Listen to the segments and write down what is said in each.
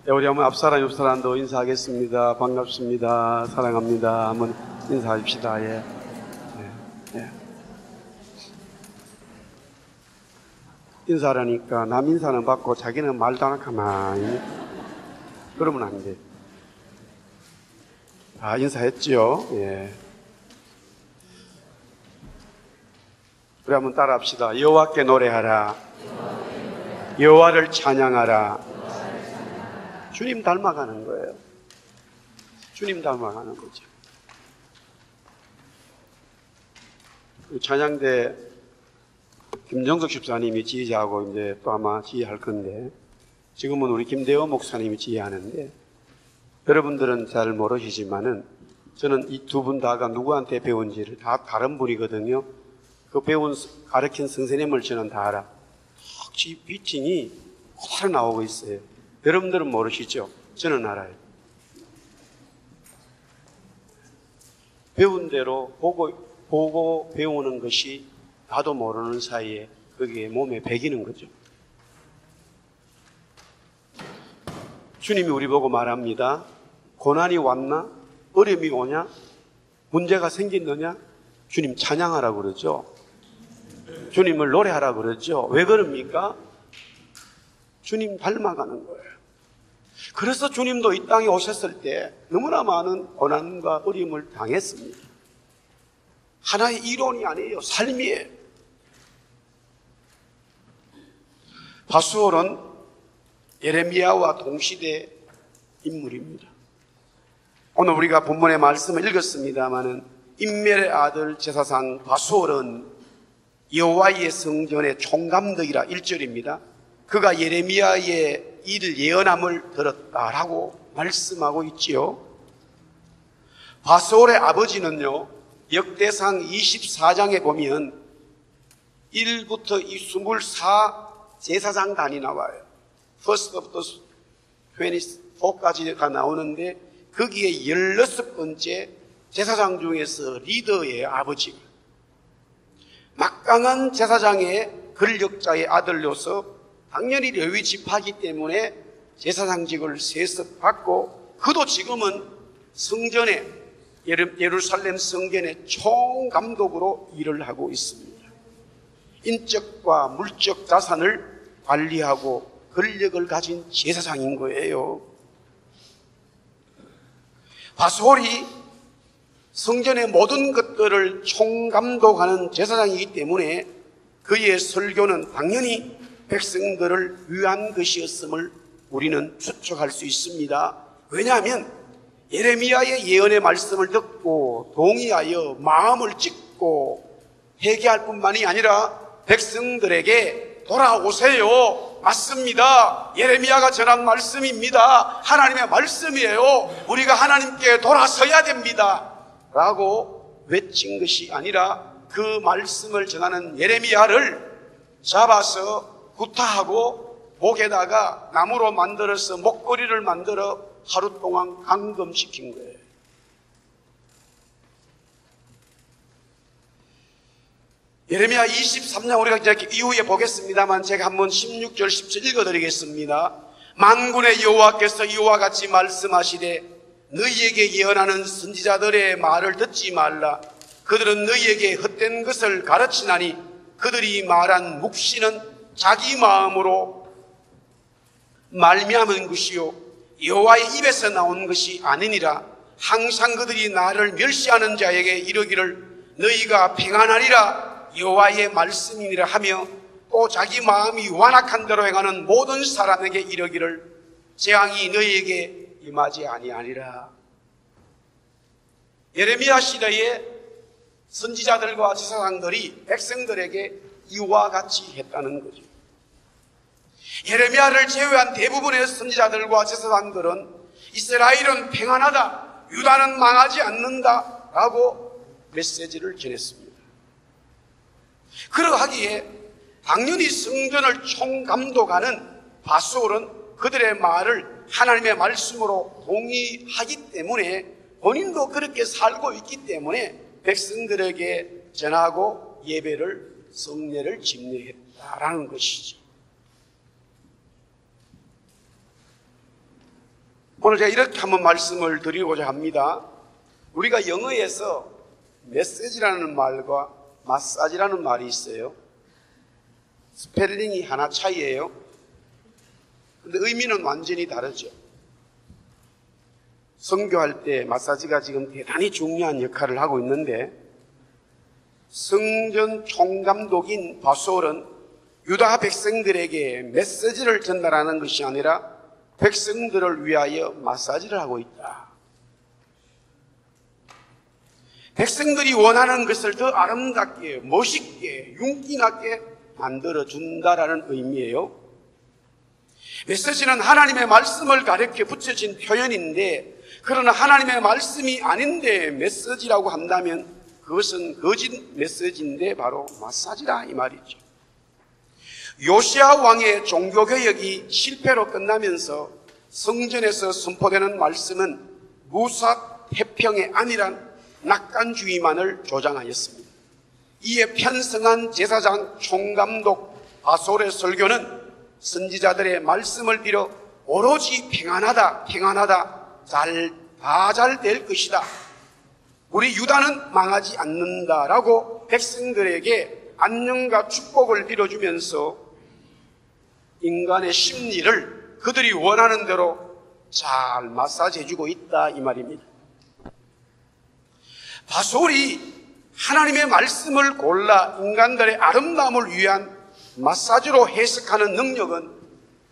네, 우리 한번 앞사람 옆사람도 인사하겠습니다. 반갑습니다. 사랑합니다. 한번 인사합시다. 예. 예. 인사하니까 남 인사는 받고 자기는 말도 안 하고 가만히 그러면 안 돼. 인사했지요? 예. 우리 한번 따라합시다. 여호와께 노래하라. 여호와를 찬양하라. 주님 닮아가는 거예요. 주님 닮아가는 거죠. 찬양대 김정석 집사님이 지휘자하고 이제 또 아마 지휘할 건데, 지금은 우리 김대호 목사님이 지휘하는데, 여러분들은 잘 모르시지만은 저는 이 두 분 다가 누구한테 배운지를 다 다른 분이거든요. 그 가르친 선생님을 저는 다 알아. 비칭이 그대로 나오고 있어요. 여러분들은 모르시죠? 저는 알아요. 배운 대로 보고 배우는 것이 나도 모르는 사이에 그게 몸에 배기는 거죠. 주님이 우리 보고 말합니다. 고난이 왔나? 어려움이 오냐? 문제가 생겼느냐? 주님 찬양하라고 그러죠. 주님을 노래하라고 그러죠. 왜 그럽니까? 주님 닮아가는 거예요. 그래서 주님도 이 땅에 오셨을 때 너무나 많은 고난과 어려움을 당했습니다. 하나의 이론이 아니에요. 삶이에요. 바수올은 예레미야와 동시대 인물입니다. 오늘 우리가 본문의 말씀을 읽었습니다마는 임멜의 아들 제사장 바수올은 여호와의 성전의 총감독이라 1절입니다. 그가 예레미야의 이를 예언함을 들었다라고 말씀하고 있지요. 바수올의 아버지는요, 역대상 24장에 보면 1부터 24 제사장단이 나와요. First부터 24까지가 나오는데 거기에 16번째 제사장 중에서 리더의 아버지가 막강한 제사장의 권력자의 아들로서 당연히 레위 지파이기 때문에 제사장직을 세습받고 그도 지금은 성전에 예루살렘 성전의 총감독으로 일을 하고 있습니다. 인적과 물적 자산을 관리하고 권력을 가진 제사장인 거예요. 바수올이 성전의 모든 것들을 총감독하는 제사장이기 때문에 그의 설교는 당연히 백성들을 위한 것이었음을 우리는 추측할 수 있습니다. 왜냐하면 예레미야의 예언의 말씀을 듣고 동의하여 마음을 찢고 회개할 뿐만이 아니라 백성들에게 돌아오세요. 맞습니다. 예레미야가 전한 말씀입니다. 하나님의 말씀이에요. 우리가 하나님께 돌아서야 됩니다. 라고 외친 것이 아니라 그 말씀을 전하는 예레미야를 잡아서 구타하고 목에다가 나무로 만들어서 목걸이를 만들어 하루 동안 감금시킨 거예요. 예레미야 23장 우리가 이제 이후에 보겠습니다만 제가 한번 16절 17절 읽어드리겠습니다. 만군의 여호와께서 이와 같이 말씀하시되 너희에게 예언하는 선지자들의 말을 듣지 말라. 그들은 너희에게 헛된 것을 가르치나니 그들이 말한 묵시는 자기 마음으로 말미암은 것이요 여호와의 입에서 나온 것이 아니니라. 항상 그들이 나를 멸시하는 자에게 이르기를 너희가 평안하리라 여호와의 말씀이니라 하며 또 자기 마음이 완악한 대로 행하는 모든 사람에게 이르기를 재앙이 너희에게 임하지 아니하니라. 예레미야 시대에 선지자들과 제사장들이 백성들에게 이와 같이 했다는 거죠. 예레미야를 제외한 대부분의 선지자들과 제사장들은 이스라엘은 평안하다, 유다는 망하지 않는다 라고 메시지를 전했습니다. 그러하기에 당연히 성전을 총감독하는 바수올은 그들의 말을 하나님의 말씀으로 동의하기 때문에 본인도 그렇게 살고 있기 때문에 백성들에게 전하고 예배를 성례를 집례했다라는 것이죠. 오늘 제가 이렇게 한번 말씀을 드리고자 합니다. 우리가 영어에서 메시지라는 말과 마사지라는 말이 있어요. 스펠링이 하나 차이예요. 근데 의미는 완전히 다르죠. 선교할 때 마사지가 지금 대단히 중요한 역할을 하고 있는데, 성전 총감독인 바솔은 유다 백성들에게 메시지를 전달하는 것이 아니라 백성들을 위하여 마사지를 하고 있다. 백성들이 원하는 것을 더 아름답게, 멋있게, 윤기나게 만들어준다라는 의미예요. 메시지는 하나님의 말씀을 가르쳐 붙여진 표현인데, 그러나 하나님의 말씀이 아닌데 메시지라고 한다면 그것은 거짓 메시지인데 바로 마사지라 이 말이죠. 요시야 왕의 종교개혁이 실패로 끝나면서 성전에서 선포되는 말씀은 무사 태평의 안일한 낙관주의만을 조장하였습니다. 이에 편성한 제사장 총감독 바솔의 설교는 선지자들의 말씀을 빌어 오로지 평안하다, 평안하다, 다 잘 될 것이다, 우리 유다는 망하지 않는다라고 백성들에게 안녕과 축복을 빌어주면서 인간의 심리를 그들이 원하는 대로 잘 마사지해주고 있다 이 말입니다. 바솔이 하나님의 말씀을 골라 인간들의 아름다움을 위한 마사지로 해석하는 능력은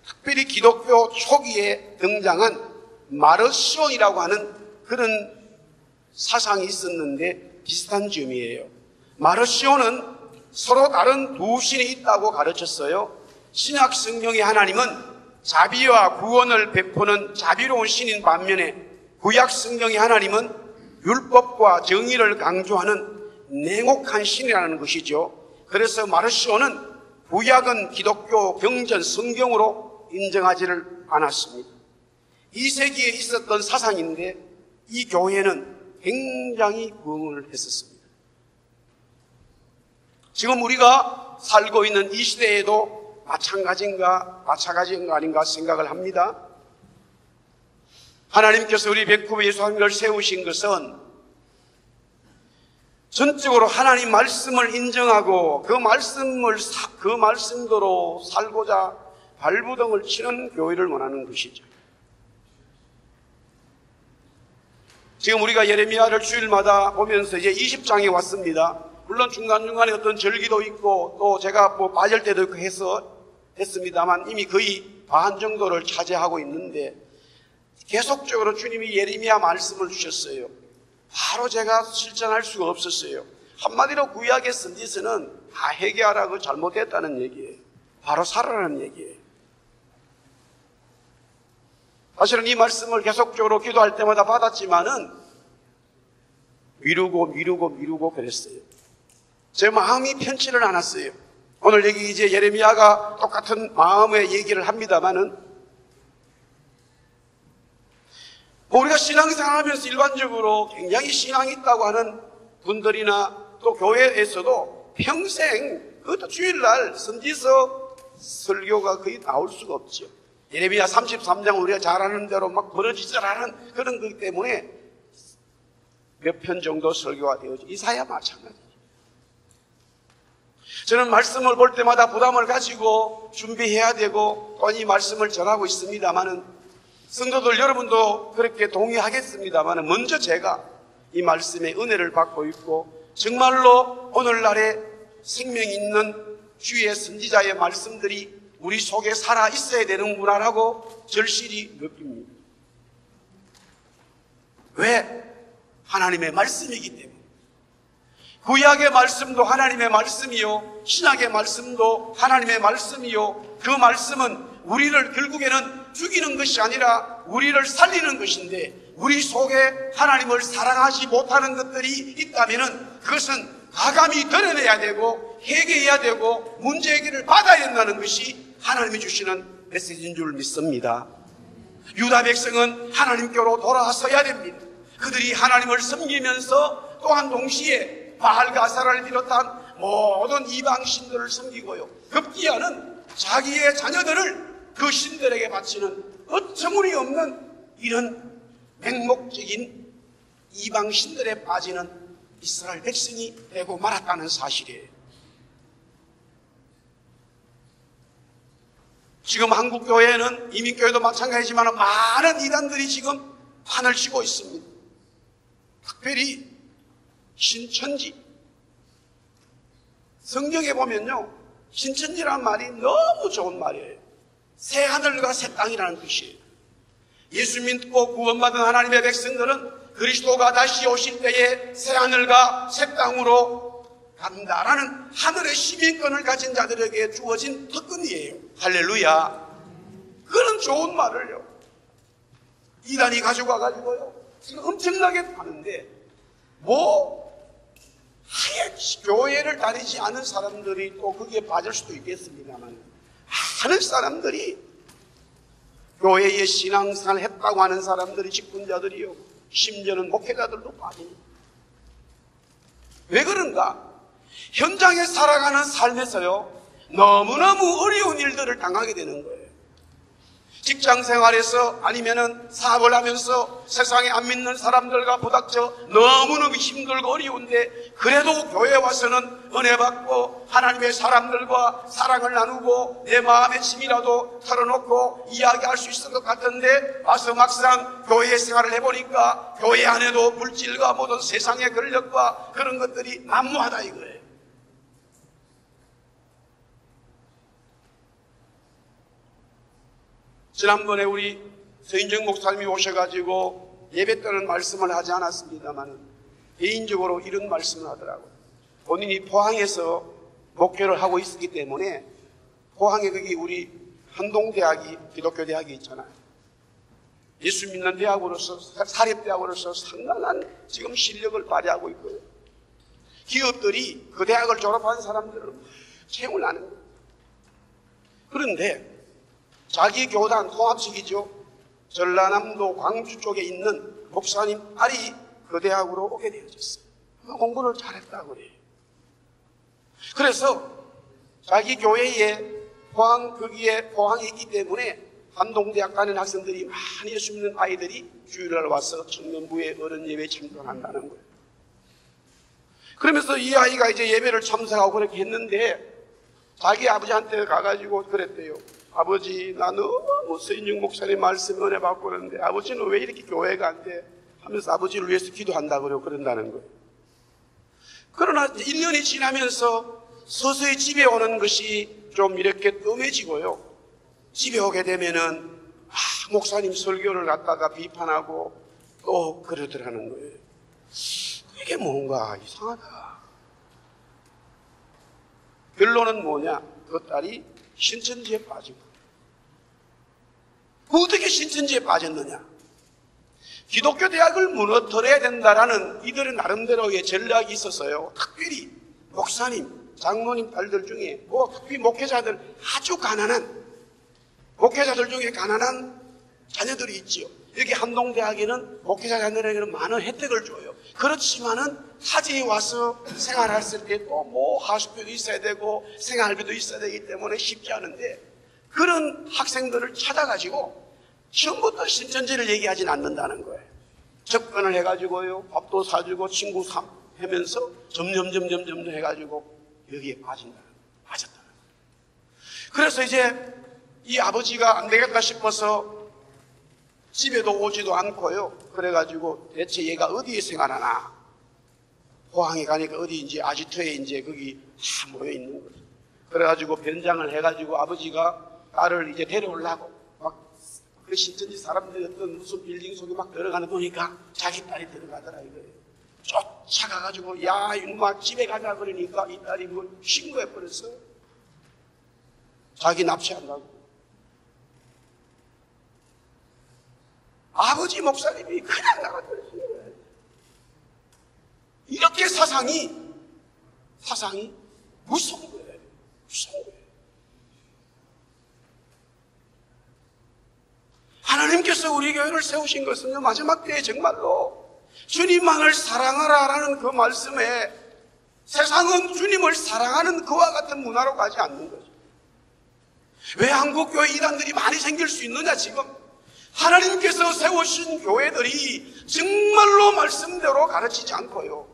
특별히 기독교 초기에 등장한 마르시온이라고 하는 그런 사상이 있었는데 비슷한 점이에요. 마르시온은 서로 다른 두 신이 있다고 가르쳤어요. 신약 성경의 하나님은 자비와 구원을 베푸는 자비로운 신인 반면에 구약 성경의 하나님은 율법과 정의를 강조하는 냉혹한 신이라는 것이죠. 그래서 마르시온은 구약은 기독교 경전 성경으로 인정하지를 않았습니다. 2세기에 있었던 사상인데 이 교회는 굉장히 부흥을 했었습니다. 지금 우리가 살고 있는 이 시대에도 마찬가지인가 아닌가 생각을 합니다. 하나님께서 우리 백구 예수님을 세우신 것은 전적으로 하나님 말씀을 인정하고 그 말씀대로 살고자 발부동을 치는 교회를 원하는 것이죠. 지금 우리가 예레미야를 주일마다 보면서 이제 20장에 왔습니다. 물론 중간중간에 어떤 절기도 있고 또 제가 빠질 때도 있고 했습니다만 이미 거의 반 정도를 차지하고 있는데, 계속적으로 주님이 예레미야 말씀을 주셨어요. 바로 제가 실천할 수가 없었어요. 한마디로 구약의 선지서는 다 회개하라고 잘못했다는 얘기예요. 바로 살아라는 얘기예요. 사실은 이 말씀을 계속적으로 기도할 때마다 받았지만은 미루고 그랬어요. 제 마음이 편치를 않았어요. 오늘 여기 이제 예레미야가 똑같은 마음의 얘기를 합니다만은, 우리가 신앙생활 하면서 일반적으로 굉장히 신앙이 있다고 하는 분들이나 또 교회에서도 평생 그것도 주일날 선지서 설교가 거의 나올 수가 없죠. 예레미야 33장 우리가 잘 아는 대로 막 버러지질하는 그런 것 때문에 몇 편 정도 설교가 되어져. 이사야 마찬가지죠. 저는 말씀을 볼 때마다 부담을 가지고 준비해야 되고 또 이 말씀을 전하고 있습니다만은, 성도들 여러분도 그렇게 동의하겠습니다만은, 먼저 제가 이 말씀의 은혜를 받고 있고 정말로 오늘날에 생명 있는 주의 선지자의 말씀들이 우리 속에 살아 있어야 되는구나라고 절실히 느낍니다. 왜? 하나님의 말씀이기 때문에. 구약의 말씀도 하나님의 말씀이요, 신약의 말씀도 하나님의 말씀이요, 그 말씀은 우리를 결국에는 죽이는 것이 아니라 우리를 살리는 것인데, 우리 속에 하나님을 사랑하지 못하는 것들이 있다면 그것은 과감히 드러내야 되고 회개해야 되고 문제 해결을 받아야 된다는 것이 하나님이 주시는 메시지인 줄 믿습니다. 유다 백성은 하나님께로 돌아서야 됩니다. 그들이 하나님을 섬기면서 또한 동시에 바알가사를 비롯한 모든 이방신들을 섬기고요, 급기야는 자기의 자녀들을 그 신들에게 바치는 어처구니 없는 이런 맹목적인 이방 신들에 빠지는 이스라엘 백성이 되고 말았다는 사실이에요. 지금 한국 교회는 이민교회도 마찬가지지만 많은 이단들이 지금 판을 치고 있습니다. 특별히 신천지. 성경에 보면요, 신천지라는 말이 너무 좋은 말이에요. 새 하늘과 새 땅이라는 뜻이에요. 예수 믿고 구원받은 하나님의 백성들은 그리스도가 다시 오실 때에 새 하늘과 새 땅으로 간다라는 하늘의 시민권을 가진 자들에게 주어진 특권이에요. 할렐루야. 그런 좋은 말을요, 이단이 가져가가지고요, 지금 엄청나게 하는데, 아예 교회를 다니지 않은 사람들이 또 거기에 빠질 수도 있겠습니다만, 많은 사람들이 교회에 신앙생활을 했다고 하는 사람들이, 직분자들이요, 심지어는 목회자들도 빠집니다. 왜 그런가? 현장에 살아가는 삶에서요, 너무너무 어려운 일들을 당하게 되는 거예요. 직장 생활에서 아니면은 사업을 하면서 세상에 안 믿는 사람들과 부닥쳐 너무너무 힘들고 어려운데, 그래도 교회에 와서는 은혜 받고 하나님의 사람들과 사랑을 나누고 내 마음의 짐이라도 털어놓고 이야기할 수 있을 것 같은데, 와서 막상 교회 생활을 해보니까 교회 안에도 물질과 모든 세상의 권력과 그런 것들이 난무하다 이거예요. 지난번에 우리 서인정 목사님이 오셔가지고 예배 때는 말씀을 하지 않았습니다만, 개인적으로 이런 말씀을 하더라고요. 본인이 포항에서 목회를 하고 있었기 때문에, 포항에 거기 우리 한동대학이, 기독교 대학이 있잖아요. 예수 믿는 대학으로서, 사립대학으로서 상당한 지금 실력을 발휘하고 있고요. 기업들이 그 대학을 졸업한 사람들을 채용을 하는 거예요. 그런데 자기 교단, 통합식이죠, 전라남도 광주 쪽에 있는 목사님 딸이 그 대학으로 오게 되어졌어요. 공부를 잘했다고 그래요. 그래서 자기 교회에 포항에 있기 때문에 한동대학 가는 학생들이 많이 예수 믿는 아이들이 주일날 와서 청년부의 어른 예배에 참석한다는 거예요. 그러면서 이 아이가 이제 예배를 참석하고 그렇게 했는데, 자기 아버지한테 가가지고 그랬대요. 아버지, 나 너무 서인영 목사님 말씀 은혜 받고 그러는데 아버지는 왜 이렇게 교회가 안 돼? 하면서 아버지를 위해서 기도한다고 그런다는 거예요. 그러나 1년이 지나면서 서서히 집에 오는 것이 좀 이렇게 뜸해지고요, 집에 오게 되면은 목사님 설교를 갖다가 비판하고 또 그러더라는 거예요. 이게 뭔가 이상하다. 결론은 뭐냐? 그 딸이 신천지에 빠지고. 어떻게 신천지에 빠졌느냐? 기독교 대학을 무너뜨려야 된다라는 이들의 나름대로의 전략이 있었어요. 특별히 목사님, 장로님 딸들 중에, 특히 목회자들, 아주 가난한 목회자들 중에 가난한 자녀들이 있지요. 여기 한동대학에는 목회자 자녀들에게는 많은 혜택을 줘요. 그렇지만은 타지에 와서 생활했을 때 또 하숙비도 있어야 되고 생활비도 있어야 되기 때문에 쉽지 않은데, 그런 학생들을 찾아가지고 처음부터 신천지를 얘기하진 않는다는 거예요. 접근을 해가지고요, 밥도 사주고 친구 하면서 점점 해가지고 여기에 빠졌다는 거예요. 그래서 이제 이 아버지가 안 되겠다 싶어서 집에도 오지도 않고요. 그래가지고 대체 얘가 어디에 생활하나? 포항에 가니까 어디 이제 아지트에 이제 거기 다 모여 있는 거죠. 그래가지고 변장을 해가지고 아버지가 딸을 이제 데려오려고 막 그 신천지 사람들이 어떤 무슨 빌딩 속에 막 들어가는 보니까 자기 딸이 들어가더라 이거예요. 쫓아가가지고 야 이놈아 집에 가자 그러니까 이 딸이 뭐 신고해버렸어. 자기 납치한다고. 아버지 목사님이 그냥 나가버렸어요. 이렇게 사상이 무서운 거예요. 무서운 거예요. 하나님께서 우리 교회를 세우신 것은요, 마지막 때에 정말로 주님만을 사랑하라라는 그 말씀에 세상은 주님을 사랑하는 그와 같은 문화로 가지 않는 거죠. 왜 한국 교회 이단들이 많이 생길 수 있느냐? 지금 하나님께서 세우신 교회들이 정말로 말씀대로 가르치지 않고요,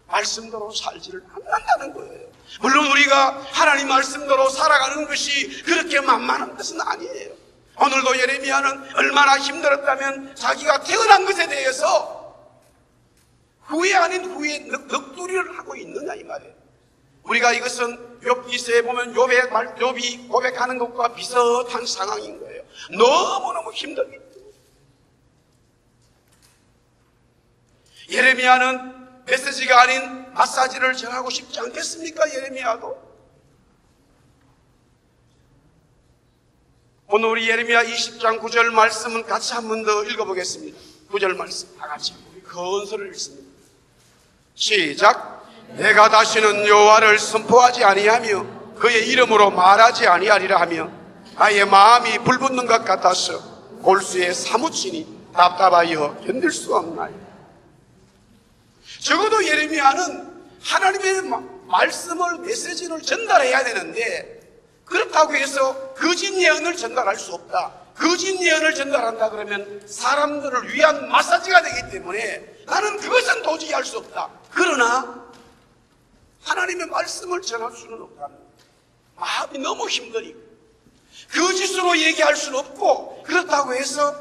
말씀대로 살지를 않는다는 거예요. 물론 우리가 하나님 말씀대로 살아가는 것이 그렇게 만만한 것은 아니에요. 오늘도 예레미야는 얼마나 힘들었다면 자기가 태어난 것에 대해서 후회 아닌 후회 넋두리를 하고 있느냐 이 말이에요. 우리가 이것은 욥기서에 보면 욥이 고백하는 것과 비슷한 상황인 거예요. 너무너무 힘들기 때문에. 예레미야는 메시지가 아닌 마사지를 전하고 싶지 않겠습니까? 예레미야도. 오늘 우리 예레미야 20장 9절 말씀은 같이 한 번 더 읽어보겠습니다. 9절 말씀 다 같이 우리 건설을 읽습니다. 시작. 내가 다시는 여호와를 선포하지 아니하며 그의 이름으로 말하지 아니하리라 하며 나의 마음이 불붙는 것 같아서 골수에 사무치니 답답하여 견딜 수 없나요? 적어도 예레미야는 하나님의 말씀을 메시지를 전달해야 되는데 그렇다고 해서 거짓 예언을 전달할 수 없다. 거짓 예언을 전달한다 그러면 사람들을 위한 마사지가 되기 때문에 나는 그것은 도저히 할 수 없다. 그러나 하나님의 말씀을 전할 수는 없다는 거예요. 마음이 너무 힘드니 거짓으로 얘기할 수는 없고, 그렇다고 해서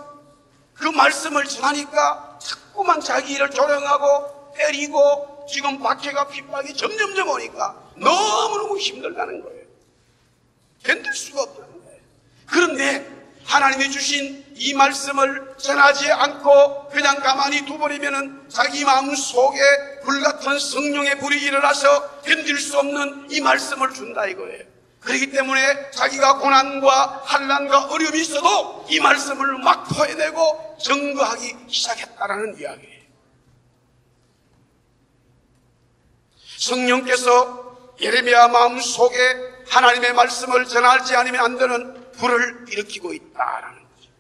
그 말씀을 전하니까 자꾸만 자기 일을 조롱하고 때리고 지금 박해가 핍박이 점점점 오니까 너무너무 힘들다는 거예요. 견딜 수가 없다는 거예요. 그런데 하나님이 주신 이 말씀을 전하지 않고 그냥 가만히 두버리면은 자기 마음 속에 불같은 성령의 불이 일어나서 견딜 수 없는 이 말씀을 준다 이거예요. 그렇기 때문에 자기가 고난과 환난과 어려움이 있어도 이 말씀을 막 토해내고 증거하기 시작했다라는 이야기예요. 성령께서 예레미야 마음 속에 하나님의 말씀을 전하지 않으면 안 되는 불을 일으키고 있다라는 거죠.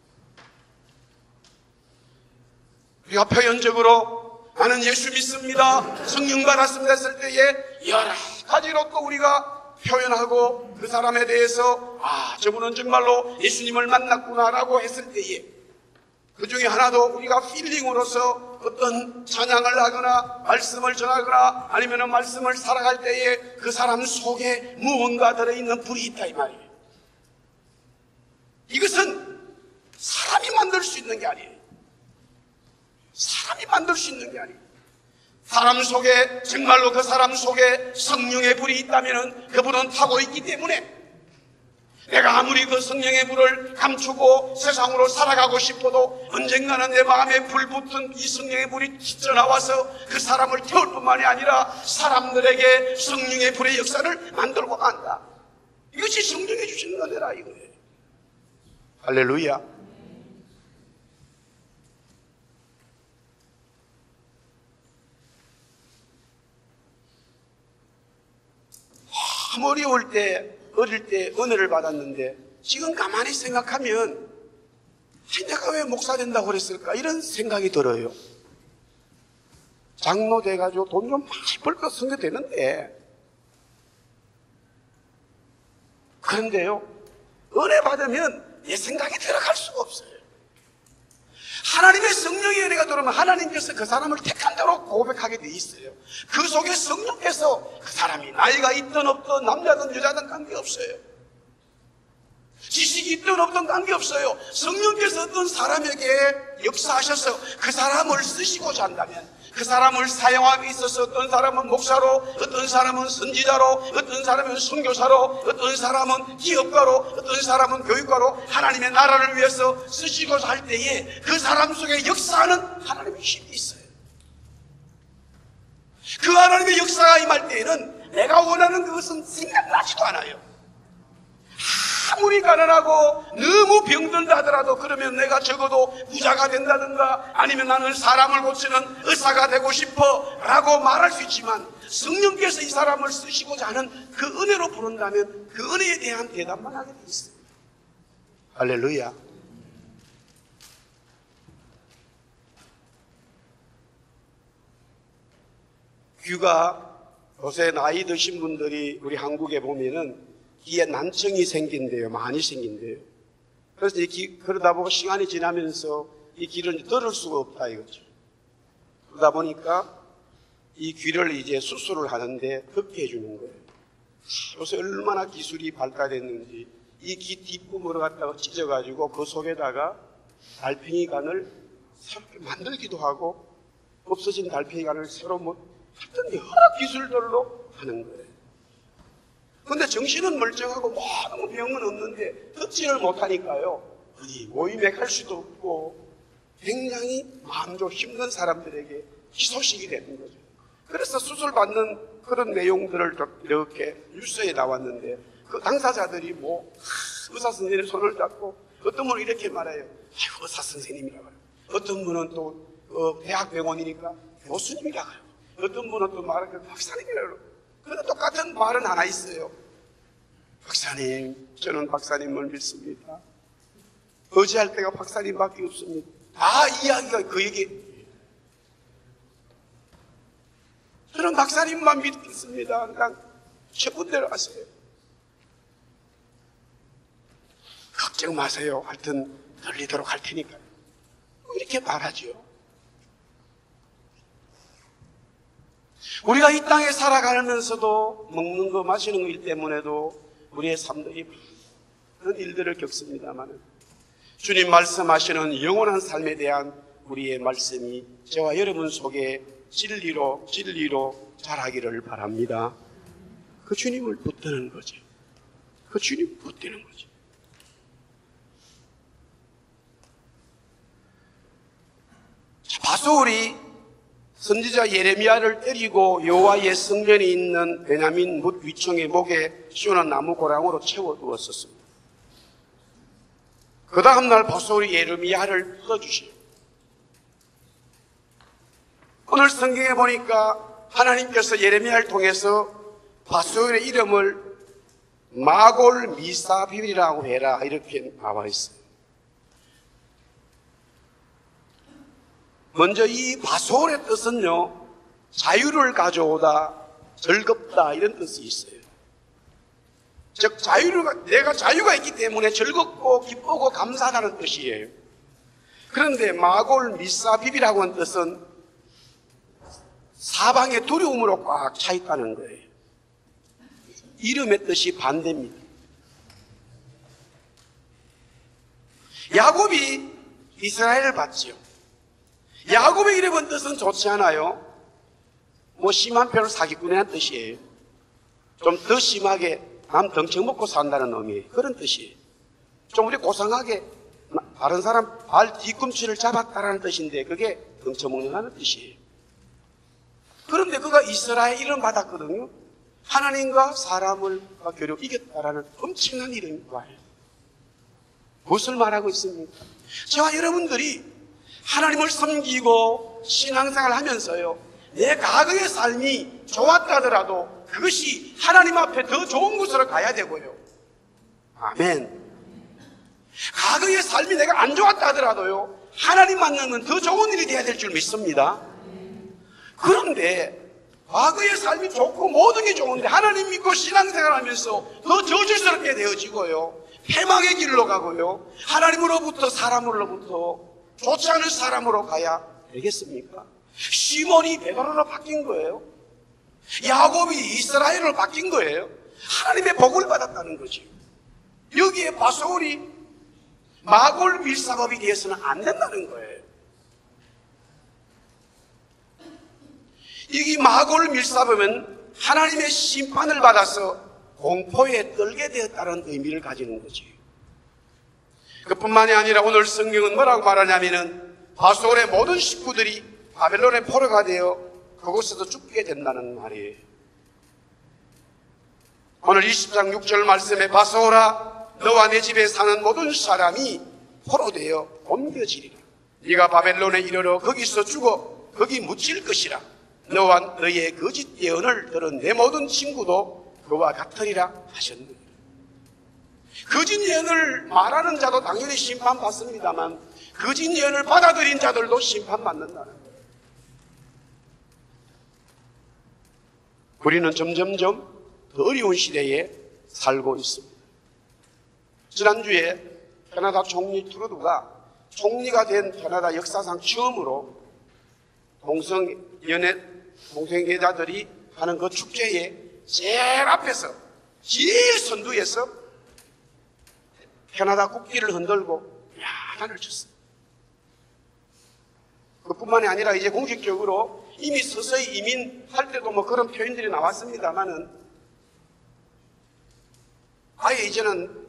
우리가 표현적으로 나는 예수 믿습니다, 성령 받았습니다 했을 때에 여러 가지로 또 우리가 표현하고 그 사람에 대해서 저분은 정말로 예수님을 만났구나라고 했을 때에 그 중에 하나도 우리가 필링으로서 어떤 찬양을 하거나 말씀을 전하거나 아니면 말씀을 살아갈 때에 그 사람 속에 무언가 들어있는 불이 있다 이 말이에요. 이것은 사람이 만들 수 있는 게 아니에요. 사람이 만들 수 있는 게 아니에요. 사람 속에 정말로 그 사람 속에 성령의 불이 있다면 그 불은 타고 있기 때문에 내가 아무리 그 성령의 불을 감추고 세상으로 살아가고 싶어도 언젠가는 내 마음에 불붙은 이 성령의 불이 튀어나와서 그 사람을 태울 뿐만이 아니라 사람들에게 성령의 불의 역사를 만들고 간다. 이것이 성령이 주시는 은혜라 이거예요. 할렐루야. 참 어려울 때 어릴 때 은혜를 받았는데 지금 가만히 생각하면 내가 왜 목사 된다고 그랬을까 이런 생각이 들어요. 장로 돼가지고 돈 좀 많이 벌거 성교 되는데, 그런데요 은혜 받으면 내 생각이 들어갈 수가 없어요. 하나님의 성령의 은혜가 들어오면 하나님께서 그 사람을 택한 대로 고백하게 돼 있어요. 그 속에 성령께서 그 사람이 나이가 있든 없든 남자든 여자든 관계없어요. 지식이 있든 없든 관계없어요. 성령께서 어떤 사람에게 역사하셔서 그 사람을 쓰시고자 한다면 그 사람을 사용하기 있어서 어떤 사람은 목사로, 어떤 사람은 선지자로, 어떤 사람은 선교사로, 어떤 사람은 기업가로, 어떤 사람은 교육가로 하나님의 나라를 위해서 쓰시고자 할 때에 그 사람 속에 역사하는 하나님의 힘이 있어요. 그 하나님의 역사가 임할 때에는 내가 원하는 그것은 생각나지도 않아요. 아무리 가난하고 너무 병들다 하더라도 그러면 내가 적어도 부자가 된다든가 아니면 나는 사람을 고치는 의사가 되고 싶어 라고 말할 수 있지만 성령께서 이 사람을 쓰시고자 하는 그 은혜로 부른다면 그 은혜에 대한 대답만 하게 돼 있어요. 할렐루야. 귀가 요새 나이 드신 분들이 우리 한국에 보면은 귀에 난청이 생긴대요. 많이 생긴대요. 그래서 그러다 보고 시간이 지나면서 이 귀를 들을 수가 없다 이거죠. 그러다 보니까 이 귀를 이제 수술을 하는데 듣게 해주는 거예요. 요새 얼마나 기술이 발달했는지 이 귀 뒷부분을 갖다가 찢어가지고 그 속에다가 달팽이관을 새롭게 만들기도 하고 없어진 달팽이관을 새로 하여튼 여러 기술들로 하는 거예요. 그런데 정신은 멀쩡하고 아무 병은 없는데 듣지를 못하니까요. 어디 모임액할 수도 없고 굉장히 마음도 힘든 사람들에게 희소식이 되는 거죠. 그래서 수술받는 그런 내용들을 이렇게 뉴스에 나왔는데 그 당사자들이 의사 선생님의 손을 잡고 어떤 분은 이렇게 말해요. 아이고 의사 선생님이라고 해요. 어떤 분은 또 대학병원이니까 교수님이라고 해요. 어떤 분은 또 말하기를 박사님이라고 해요. 그런데 똑같은 말은 하나 있어요. 박사님, 저는 박사님을 믿습니다. 의지할 때가 박사님밖에 없습니다. 다 이야기가 그 얘기. 저는 박사님만 믿겠습니다. 그냥 최군대로 하세요. 걱정 마세요. 하여튼 들리도록 할 테니까요. 이렇게 말하죠. 우리가 이 땅에 살아가면서도 먹는 거 마시는 거 일 때문에도 우리의 삶들이 그런 일들을 겪습니다만 주님 말씀하시는 영원한 삶에 대한 우리의 말씀이 저와 여러분 속에 진리로 자라기를 바랍니다. 그 주님을 붙드는 거죠. 그 주님을 붙드는 거죠. 바소울이 선지자 예레미야를 때리고 여호와의 성전에 있는 베냐민 뭇 위층의 목에 씌우는 나무 고랑으로 채워두었었습니다. 그 다음날 바소울이 예레미야를 풀어주시오. 오늘 성경에 보니까 하나님께서 예레미야를 통해서 바소울의 이름을 마골 미사비이라고 해라 이렇게 나와 있어요. 먼저 이 바소울의 뜻은요, 자유를 가져오다, 즐겁다 이런 뜻이 있어요. 즉 내가 자유가 있기 때문에 즐겁고 기쁘고 감사하다는 뜻이에요. 그런데 마골 미사비비라고 하는 뜻은 사방의 두려움으로 꽉 차 있다는 거예요. 이름의 뜻이 반대입니다. 야곱이 이스라엘을 봤지요. 야곱의 이름은 뜻은 좋지 않아요. 심한 편을 사기꾼이라는 뜻이에요. 좀 더 심하게 남 덩청 먹고 산다는 의미예요. 그런 뜻이에요. 좀 우리 고상하게 다른 사람 발 뒤꿈치를 잡았다라는 뜻인데 그게 덩쳐 먹는다는 뜻이에요. 그런데 그가 이스라엘 이름 받았거든요. 하나님과 사람을 겨루 이겼다라는 엄청난 이름이 와요. 무엇을 말하고 있습니까? 저와 여러분들이 하나님을 섬기고 신앙생활을 하면서요, 내 과거의 삶이 좋았다더라도 그것이 하나님 앞에 더 좋은 곳으로 가야 되고요. 아멘. 과거의 삶이 내가 안 좋았다 하더라도요, 하나님 만나면 더 좋은 일이 돼야 될 줄 믿습니다. 그런데 과거의 삶이 좋고 모든 게 좋은데 하나님 믿고 신앙생활 하면서 더 저주스럽게 되어지고요, 패망의 길로 가고요, 하나님으로부터 사람으로부터 좋지 않은 사람으로 가야 되겠습니까? 시몬이 베드로로 바뀐 거예요. 야곱이 이스라엘로 바뀐 거예요. 하나님의 복을 받았다는 거죠. 여기에 바소울이 마골 밀사법이 되어서는 안 된다는 거예요. 이 마골 밀사법은 하나님의 심판을 받아서 공포에 떨게 되었다는 의미를 가지는 거죠. 그뿐만이 아니라 오늘 성경은 뭐라고 말하냐면은 바소울의 모든 식구들이 바벨론의 포로가 되어 그곳에서 죽게 된다는 말이에요. 오늘 20장 6절 말씀에 바소울아 너와 내 집에 사는 모든 사람이 포로되어 옮겨지리라. 네가 바벨론에 이르러 거기서 죽어 거기 묻힐 것이라. 너와 너의 거짓 예언을 들은 내 모든 친구도 그와 같으리라 하셨느니라. 거짓 예언을 말하는 자도 당연히 심판받습니다만 거짓 예언을 받아들인 자들도 심판받는다는 거예요. 우리는 점점점 더 어려운 시대에 살고 있습니다. 지난주에 캐나다 총리 트루두가 총리가 된 캐나다 역사상 처음으로 동성애자들이 하는 그 축제에 제일 앞에서 제일 선두에서 캐나다 국기를 흔들고 야단을 쳤어요. 그뿐만이 아니라 이제 공식적으로 이미 서서히 이민할 때도 뭐 그런 표현들이 나왔습니다만은 아예 이제는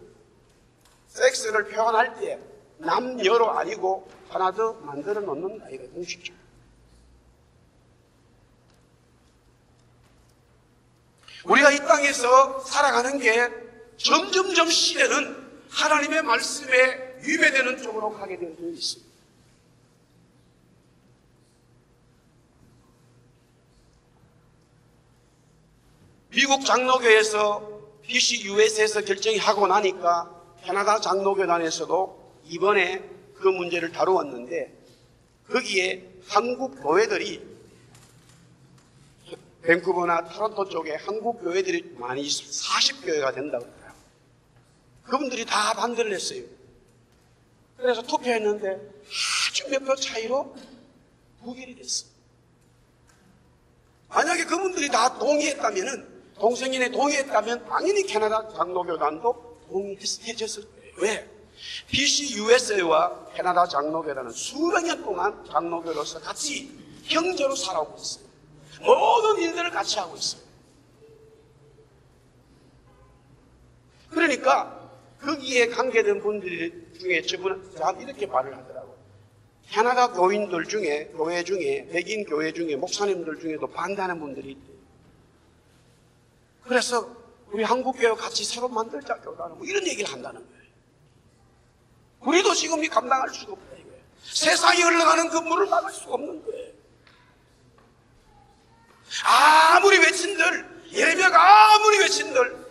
섹스를 표현할 때 남녀로 아니고 하나 더 만들어 놓는다 이거 공식적으로. 우리가 이 땅에서 살아가는 게 점점점 시대는 하나님의 말씀에 위배되는 쪽으로 가게 되어 있습니다. 미국 장로교에서 BCUS에서 결정이 하고 나니까 캐나다 장로교단에서도 이번에 그 문제를 다루었는데 거기에 한국 교회들이 밴쿠버나 토론토 쪽에 한국 교회들이 많이 40교회가 된다고 그래요. 그분들이 다 반대를 했어요. 그래서 투표했는데 아주 몇 표 차이로 부결이 됐어요. 만약에 그분들이 다 동의했다면은 동성애에 동의했다면 당연히 캐나다 장로교단도 동의해줬을 거예요. 왜? BCUSA와 캐나다 장로교단은 수백 년 동안 장로교로서 같이 형제로 살아오고 있어요. 모든 일들을 같이 하고 있어요. 그러니까 거기에 관계된 분들 중에 저분은 이렇게 말을 하더라고요. 캐나다 교인들 중에, 교회 중에, 백인 교회 중에, 목사님들 중에도 반대하는 분들이 있대요. 그래서 우리 한국교회 같이 새로 만들자 교단은 뭐 이런 얘기를 한다는 거예요. 우리도 지금 이 감당할 수가 없다 이거예요. 세상이 흘러가는 그 물을 막을 수가 없는 거예요. 아무리 외친들, 예레미야가 아무리 외친들,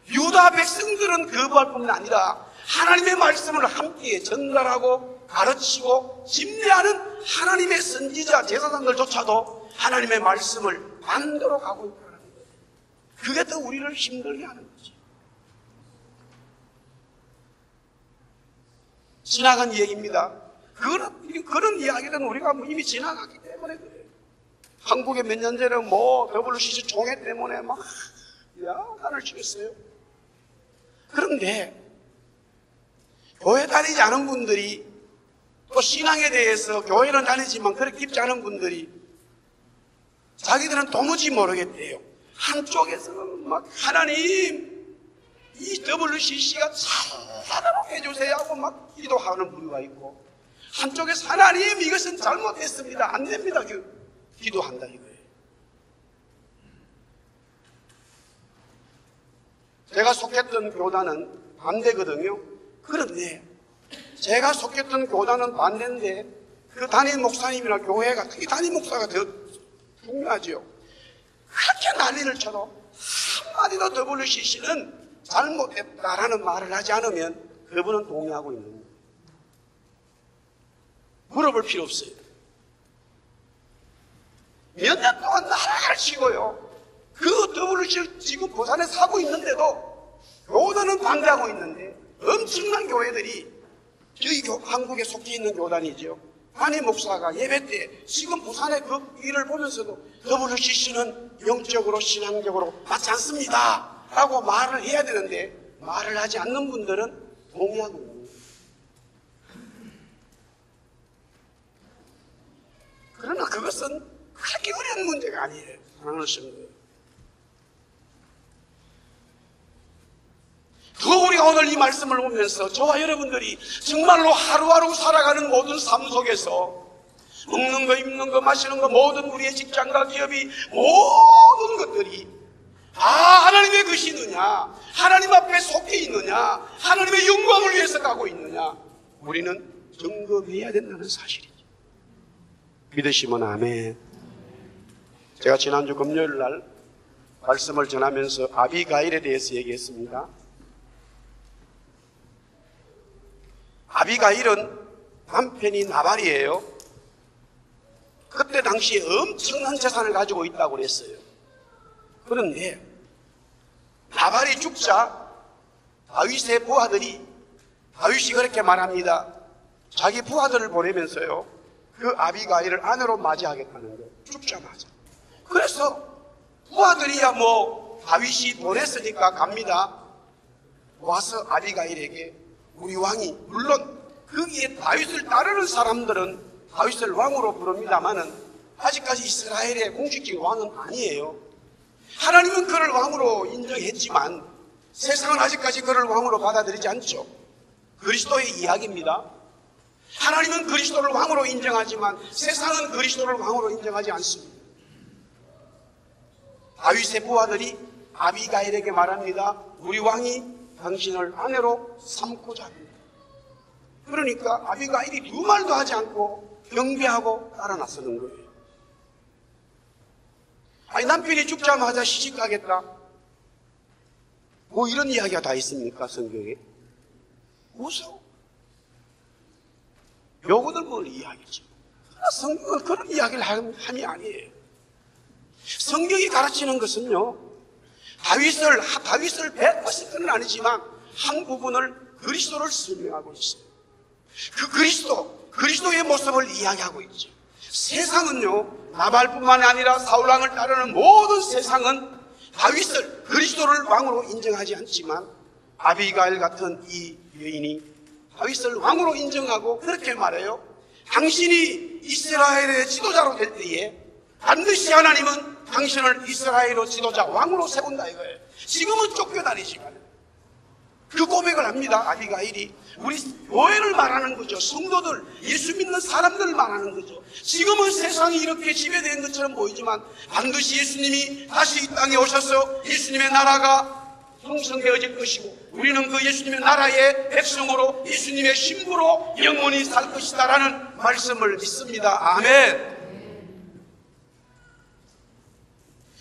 유다 백성들은 거부할 뿐만 아니라 하나님의 말씀을 함께 전달하고 가르치고 집례하는 하나님의 선지자 제사장들조차도 하나님의 말씀을 반대로 가고 있다는 거예요. 그게 더 우리를 힘들게 하는 거지. 지나간 얘기입니다. 그런 이야기는 우리가 이미 지나갔기 때문에 그래요. 한국에 몇 년 전에 WCC 총회 때문에 막 야단을 치겠어요. 그런데 교회 다니지 않은 분들이 또 신앙에 대해서 교회는 다니지만 그렇게 깊지 않은 분들이 자기들은 도무지 모르겠대요. 한쪽에서는 막 하나님 이 WCC가 잘하도록 해주세요 하고 막 기도하는 부류가 있고 한쪽에서 하나님 이것은 잘못했습니다. 안 됩니다. 기도한다 이거예요. 제가 속했던 교단은 반대거든요. 그런데 제가 속했던 교단은 반대인데 그 담임 목사님이나 교회가 특히 담임 목사가 더 중요하죠. 그렇게 난리를 쳐도 한마디도 WCC는 잘못했다라는 말을 하지 않으면 그분은 동의하고 있는 거예요. 물어볼 필요 없어요. 몇 년 동안 나라를 치고요. 그 WCC를 지금 부산에 사고 있는데도 교단은 반대하고 있는데 엄청난 교회들이 저희 한국에 속해 있는 교단이죠. 담임 목사가 예배 때 지금 부산의 그 일을 보면서도 WCC는 영적으로 신앙적으로 맞지 않습니다 라고 말을 해야 되는데 말을 하지 않는 분들은 동의하고 있는 거예요. 그러나 그것은 그렇게 어려운 문제가 아니에요. 사랑하는 성도. 더 우리가 오늘 이 말씀을 보면서 저와 여러분들이 정말로 하루하루 살아가는 모든 삶 속에서 먹는 거, 입는 거, 마시는 거, 모든 우리의 직장과 기업이 모든 것들이 하나님의 것이 있느냐, 하나님 앞에 속해 있느냐, 하나님의 영광을 위해서 가고 있느냐, 우리는 점검해야 된다는 사실이죠. 믿으시면 아멘. 제가 지난주 금요일 날 말씀을 전하면서 아비가일에 대해서 얘기했습니다. 아비가일은 남편이 나발이에요. 그때 당시에 엄청난 재산을 가지고 있다고 그랬어요. 그런데 나발이 죽자 다윗의 부하들이 다윗이 그렇게 말합니다. 자기 부하들을 보내면서요, 그 아비가일을 아내로 맞이하겠다는 거예요. 죽자마자. 그래서 부하들이야 뭐 다윗이 보냈으니까 갑니다. 와서 아비가일에게 우리 왕이, 물론 거기에 다윗을 따르는 사람들은 다윗을 왕으로 부릅니다마는 아직까지 이스라엘의 공식적인 왕은 아니에요. 하나님은 그를 왕으로 인정했지만 세상은 아직까지 그를 왕으로 받아들이지 않죠. 그리스도의 이야기입니다. 하나님은 그리스도를 왕으로 인정하지만 세상은 그리스도를 왕으로 인정하지 않습니다. 다윗의 부하들이 아비가일에게 말합니다. 우리 왕이 당신을 아내로 삼고자 합니다. 그러니까 아비가일이 두 말도 하지 않고 경배하고 따라 나서는 거예요. 아니, 남편이 죽자마자 시집 가겠다, 뭐 이런 이야기가 다 있습니까 성경에? 무서워. 요거들 뭘 이야기죠. 성경은 그런 이야기를 함이 아니에요. 성경이 가르치는 것은요, 다윗을 100%는 아니지만 한 부분을 그리스도를 설명하고 있어요. 그 그리스도의 모습을 이야기하고 있죠. 세상은요, 나발뿐만 아니라 사울왕을 따르는 모든 세상은 다윗을, 그리스도를 왕으로 인정하지 않지만 아비가일 같은 이 여인이 다윗을 왕으로 인정하고 그렇게 말해요. 당신이 이스라엘의 지도자로 될 때에 반드시 하나님은 당신을 이스라엘의 지도자, 왕으로 세운다 이거예요. 지금은 쫓겨다니지만 그 고백을 합니다. 아비가일이 우리 교회를 말하는 거죠. 성도들, 예수 믿는 사람들을 말하는 거죠. 지금은 세상이 이렇게 지배된 것처럼 보이지만 반드시 예수님이 다시 이 땅에 오셔서 예수님의 나라가 형성되어질 것이고 우리는 그 예수님의 나라의 백성으로 예수님의 신부로 영원히 살 것이다라는 말씀을 믿습니다. 아멘.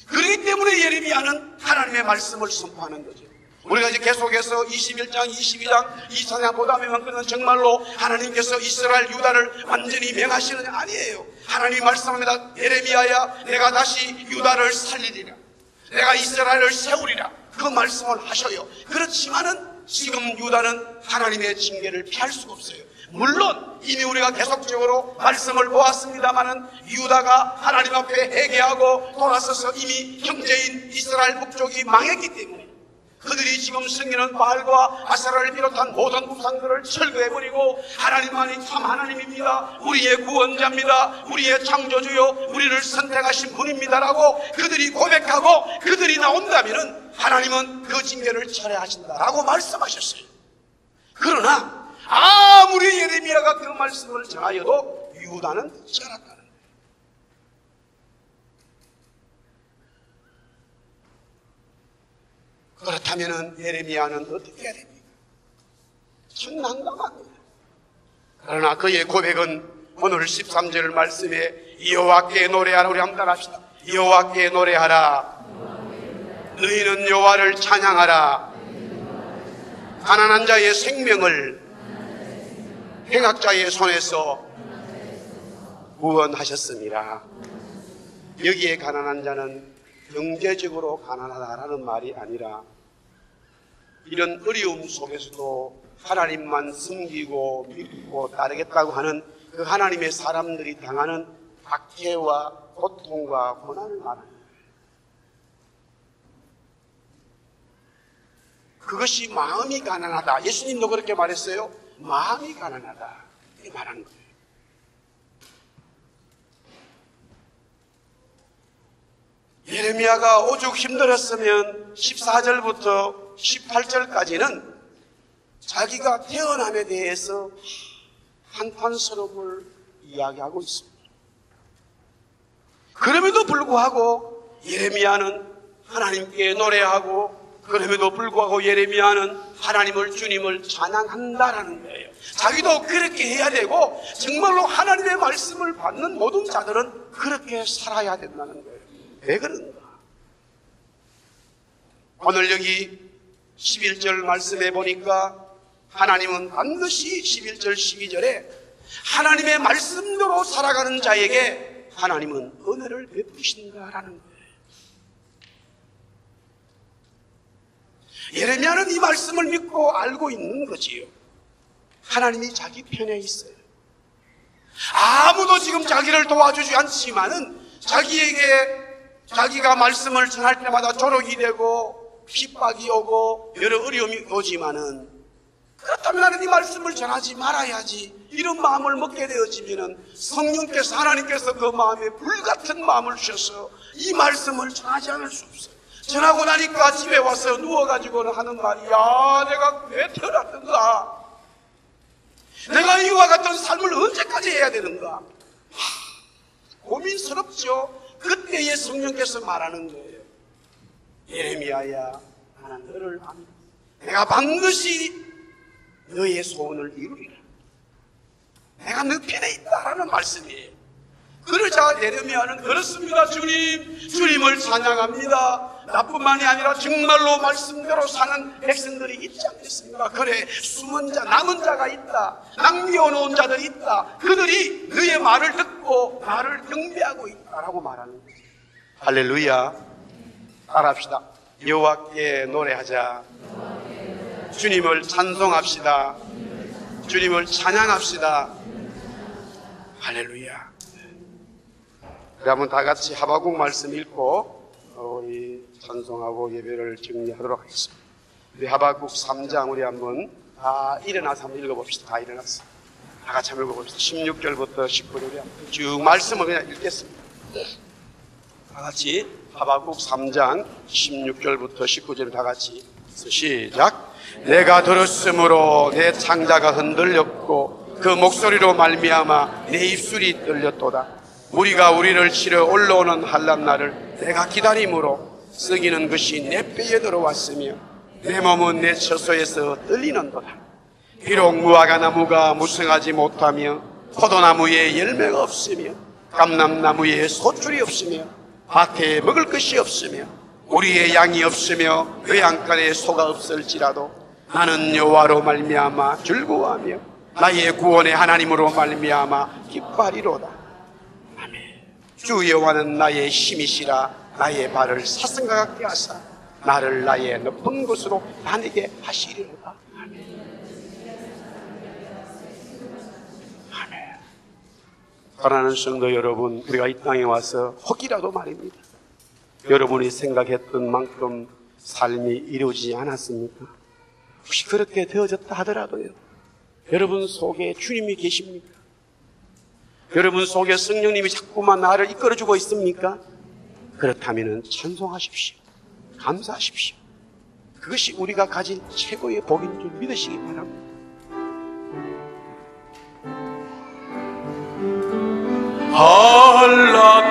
그렇기 때문에 예레미야는 하나님의 말씀을 선포하는 거죠. 우리가 이제 계속해서 21장, 22장, 24장 보다 보면 그는 정말로 하나님께서 이스라엘, 유다를 완전히 맹하시는 아니에요. 하나님이 말씀합니다. 예레미야야, 내가 다시 유다를 살리리라. 내가 이스라엘을 세우리라. 그 말씀을 하셔요. 그렇지만은 지금 유다는 하나님의 징계를 피할 수가 없어요. 물론 이미 우리가 계속적으로 말씀을 보았습니다마는 유다가 하나님 앞에 회개하고 돌아서서 이미 형제인 이스라엘 북쪽이 망했기 때문에 그들이 지금 섬기는 바알과 아세라를 비롯한 모든 우상들을 철거해버리고 하나님만이 참 하나님입니다, 우리의 구원자입니다, 우리의 창조주요, 우리를 선택하신 분입니다라고 그들이 고백하고 그들이 나온다면 하나님은 그 징계를 철회하신다라고 말씀하셨어요. 그러나 아무리 예레미야가 그 말씀을 전하여도 유다는 듣지 않았다는 거예요. 그렇다면 예레미야는 어떻게 해야 됩니까? 참 난감합니다. 그러나 그의 고백은 오늘 13절 말씀에 여호와께 노래하라. 우리 한번 따라합시다. 여호와께 노래하라. 너희는 여호와를 찬양하라. 가난한 자의 생명을 행악자의 손에서 구원하셨습니다. 여기에 가난한 자는 경제적으로 가난하다라는 말이 아니라 이런 어려움 속에서도 하나님만 섬기고 믿고 따르겠다고 하는 그 하나님의 사람들이 당하는 박해와 고통과 고난을 말하는 거예요. 그것이 마음이 가난하다. 예수님도 그렇게 말했어요. 마음이 가난하다. 이렇게 말하는 거예요. 예레미야가 오죽 힘들었으면 14절부터 18절까지는 자기가 태어남에 대해서 한탄스러움을 이야기하고 있습니다. 그럼에도 불구하고 예레미야는 하나님께 노래하고, 그럼에도 불구하고 예레미야는 하나님을, 주님을 찬양한다라는 거예요. 자기도 그렇게 해야 되고 정말로 하나님의 말씀을 받는 모든 자들은 그렇게 살아야 된다는 거예요. 왜 그런가? 오늘 여기 11절 말씀에 보니까 하나님은 반드시 11절 12절에 하나님의 말씀대로 살아가는 자에게 하나님은 은혜를 베푸신다라는 거예요. 예레미야는 이 말씀을 믿고 알고 있는 거지요. 하나님이 자기 편에 있어요. 아무도 지금 자기를 도와주지 않지만은 자기가 말씀을 전할 때마다 조롱이 되고 핍박이 오고 여러 어려움이 오지만은, 그렇다면 나는 이 말씀을 전하지 말아야지, 이런 마음을 먹게 되어지면은 성령께서, 하나님께서 그 마음에 불같은 마음을 주셔서 이 말씀을 전하지 않을 수 없어요. 전하고 나니까 집에 와서 누워가지고는 하는 말이, 야, 내가 왜 태어났는가? 내가 이와 같은 삶을 언제까지 해야 되는가? 고민스럽죠. 그때에 성령께서 말하는 거예요. 예레미야야, 나는 너를 압니다. 내가 반드시 너의 소원을 이루리라. 내가 너 편에 있다라는 말씀이에요. 그러자 예레미야는, 그렇습니다 주님, 주님을 찬양합니다. 나뿐만이 아니라 정말로 말씀대로 사는 백성들이 있지 않겠습니까? 그래, 숨은 자, 남은 자가 있다. 남겨놓은 자들이 있다. 그들이 너의 말을 듣고 나를 경배하고 있다라고 말하는 거예요. 할렐루야. 따라합시다. 여호와께 노래하자. 주님을 찬송합시다. 주님을 찬양합시다. 할렐루야. 우리 한번 다 같이 하박국 말씀 읽고 우리 찬송하고 예배를 정리하도록 하겠습니다. 우리 하박국 3장 우리 한번 다 일어나서 한번 읽어봅시다. 다 일어나서 다 같이 한번 읽어봅시다. 16절부터 19절에 쭉 말씀을 그냥 읽겠습니다. 다 같이 하박국 3장 16절부터 19절 다 같이 시작. 내가 들었으므로 내 창자가 흔들렸고 그 목소리로 말미암아 내 입술이 떨렸도다. 우리가 우리를 치러 올라오는 한란날을 내가 기다림으로 썩이는 것이 내 뼈에 들어왔으며 내 몸은 내 처소에서 떨리는도다. 비록 무화과 나무가 무성하지 못하며 포도나무에 열매가 없으며 감람나무에 소출이 없으며 밭에 먹을 것이 없으며 우리의 양이 없으며 그 양간에 소가 없을지라도 나는 여호와로 말미암아 즐거워하며 나의 구원의 하나님으로 말미암아 기뻐하리로다. 주 여호와는 나의 힘이시라. 나의 발을 사슴과 같게 하사 나를 나의 높은 곳으로 다니게 하시리로다. 아멘. 사랑하는 성도 여러분, 우리가 이 땅에 와서 혹이라도 말입니다, 여러분이 생각했던 만큼 삶이 이루어지지 않았습니까? 혹시 그렇게 되어졌다 하더라도요, 여러분 속에 주님이 계십니까? 여러분 속에 성령님이 자꾸만 나를 이끌어주고 있습니까? 그렇다면 찬송하십시오. 감사하십시오. 그것이 우리가 가진 최고의 복인 줄 믿으시기 바랍니다. 할라